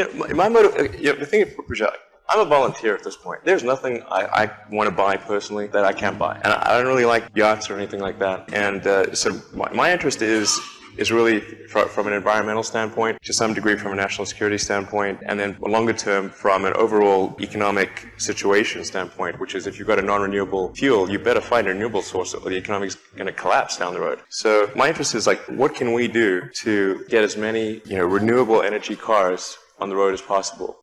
The thing is, I'm a volunteer at this point. There's nothing I want to buy personally that I can't buy. And I don't really like yachts or anything like that. And so my interest is really from an environmental standpoint, to some degree from a national security standpoint, and then longer term from an overall economic situation standpoint, which is if you've got a non-renewable fuel, you better find a renewable source or the economy's going to collapse down the road. So my interest is what can we do to get as many renewable energy cars on the road as possible.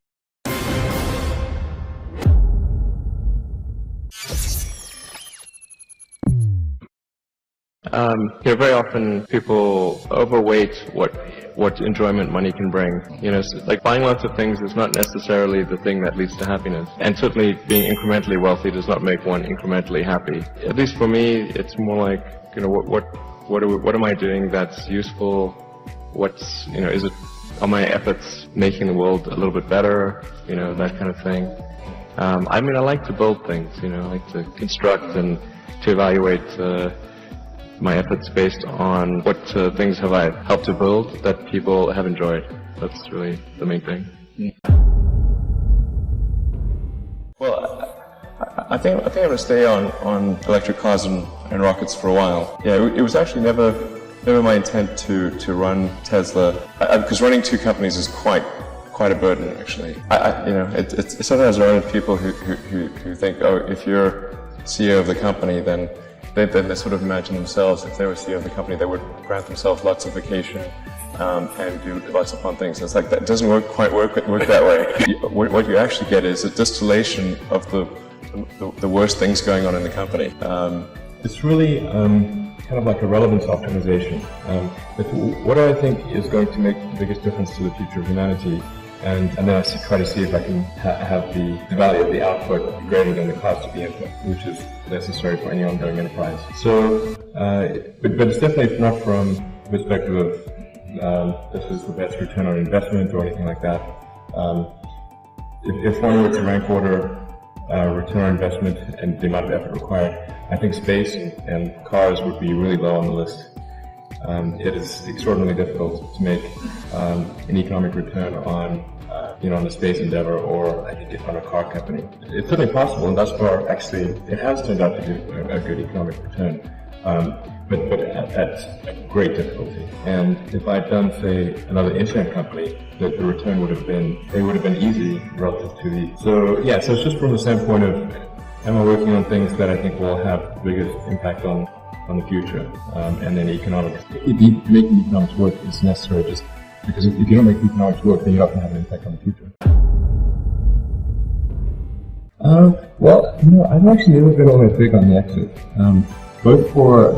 Very often people overweight what enjoyment money can bring. So like buying lots of things is not necessarily the thing that leads to happiness. And certainly being incrementally wealthy does not make one incrementally happy. At least for me, it's more like, what am I doing that's useful? Are my efforts making the world a little bit better? That kind of thing. I like to build things, I like to construct and to evaluate my efforts based on what things have I helped to build that people have enjoyed. That's really the main thing. Well, I think I'm going to stay on electric cars and rockets for a while. Yeah, it was actually never my intent to run Tesla, because running two companies is quite a burden actually. It's sometimes I run into people who think, oh, if you're CEO of the company, then they sort of imagine themselves, if they were CEO of the company, they would grant themselves lots of vacation and do lots of fun things. It's like that doesn't quite work that way. What you actually get is a distillation of the worst things going on in the company. It's really kind of like a relevance optimization. What do I think is going to make the biggest difference to the future of humanity? And then I try to see if I can have the value of the output greater than the cost of the input, which is necessary for any ongoing enterprise. So, but it's definitely not from the perspective of this is the best return on investment or anything like that. If one were to rank order return on investment and the amount of effort required, I think space and cars would be really low on the list. It is extraordinarily difficult to make an economic return on the space endeavor, or I think on a car company. It's certainly possible, and thus far, actually, it has turned out to be a good economic return, but at great difficulty. And if I'd done, say, another internet company, the return would have been easy relative to the. So it's just from the standpoint of, am I working on things that I think will have the biggest impact on the future, and then economics. Making economics work is necessary, just because if you don't make economics work, then you're not going to have an impact on the future. I've actually never been all that big on the exit. Both for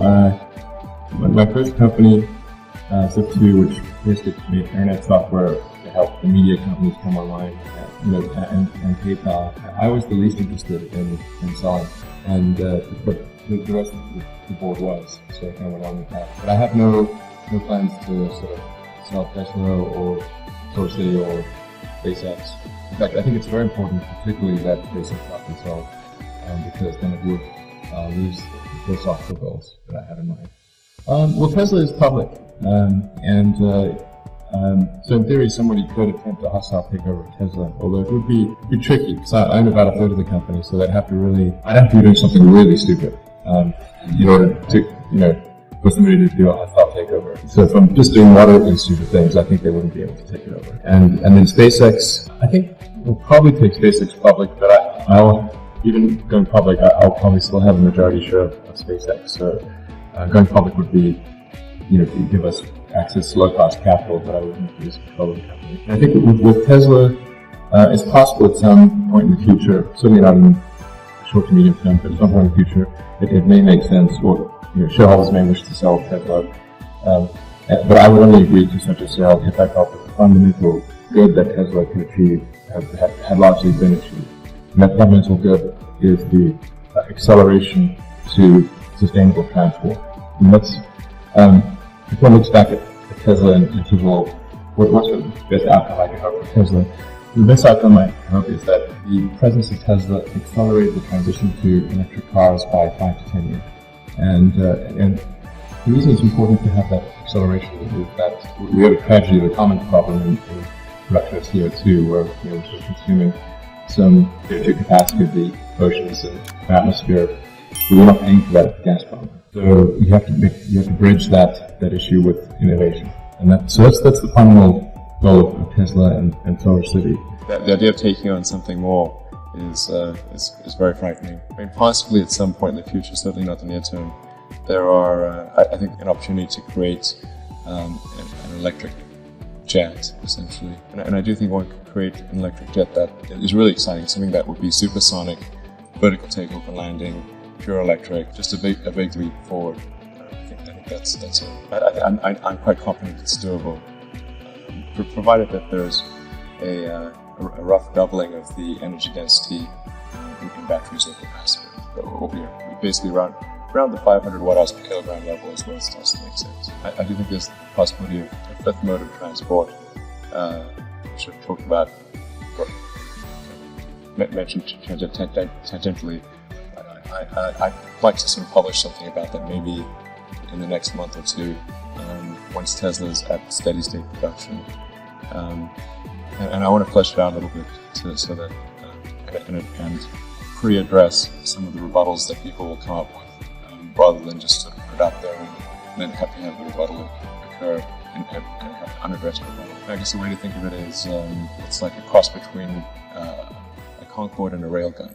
my first company, Zip2, which basically made internet software to help the media companies come online, and PayPal. I was the least interested in selling, and but the rest of the board was, so I kind of went on with that. But I have no plans to sort of sell Tesla or SolarCity or SpaceX. In fact, I think it's very important, particularly that SpaceX not be sold, because then it would lose the philosophical goals that I have in mind. Tesla is public, so in theory somebody could attempt a hostile takeover of Tesla, although it would be tricky, because I own about a third of the company, so I'd have to be doing something really stupid in order to, for somebody to do a hostile takeover. So if I'm just doing moderately stupid things, I think they wouldn't be able to take it over. And then SpaceX, I think we'll probably take SpaceX public, but even going public, I'll probably still have a majority share of SpaceX. So going public would be, give us access to low-cost capital, but I wouldn't use control of the company. And I think with Tesla, it's possible at some point in the future, certainly not in the short to medium term, but at some point in the future, it may make sense, or shareholders may wish to sell Tesla. But I would only agree to such a sale if I felt that the fundamental good that Tesla could achieve had largely been achieved. And that fundamental good is the acceleration to sustainable transport. And that's, if one looks back at Tesla and says, well, what's the best outcome I can hope for Tesla? The best outcome I hope is that the presence of Tesla accelerated the transition to electric cars by 5 to 10 years. And the reason it's important to have that acceleration is that we have a tragedy, the common problem production of CO2, where we're consuming some CO2 capacity of the oceans and atmosphere. We're not paying for that at the gas pump. So you have to bridge that issue with innovation, and that's the fundamental goal of Tesla and Solar City. The idea of taking on something more is very frightening. I mean, possibly at some point in the future, certainly not the near term, there are, I think, an opportunity to create an electric jet, essentially. And I do think one could create an electric jet that is really exciting, something that would be supersonic, vertical takeoff and landing, pure electric, just a big leap forward. I think that's I'm quite confident it's doable, provided that there's a rough doubling of the energy density in batteries over capacity. We'll be basically around the 500 watt-hours per kilogram level is where it starts to make sense. I do think there's the possibility of a fifth mode of transport, which I've talked about, mentioned tangentially. I'd like to sort of publish something about that maybe in the next month or two, once Tesla's at steady state production. And I want to flesh it out a little bit so that and pre-address some of the rebuttals that people will come up with, rather than just sort of put it out there and then have the rebuttal occur and have unaddressed rebuttal. I guess the way to think of it is it's like a cross between a Concorde and a railgun.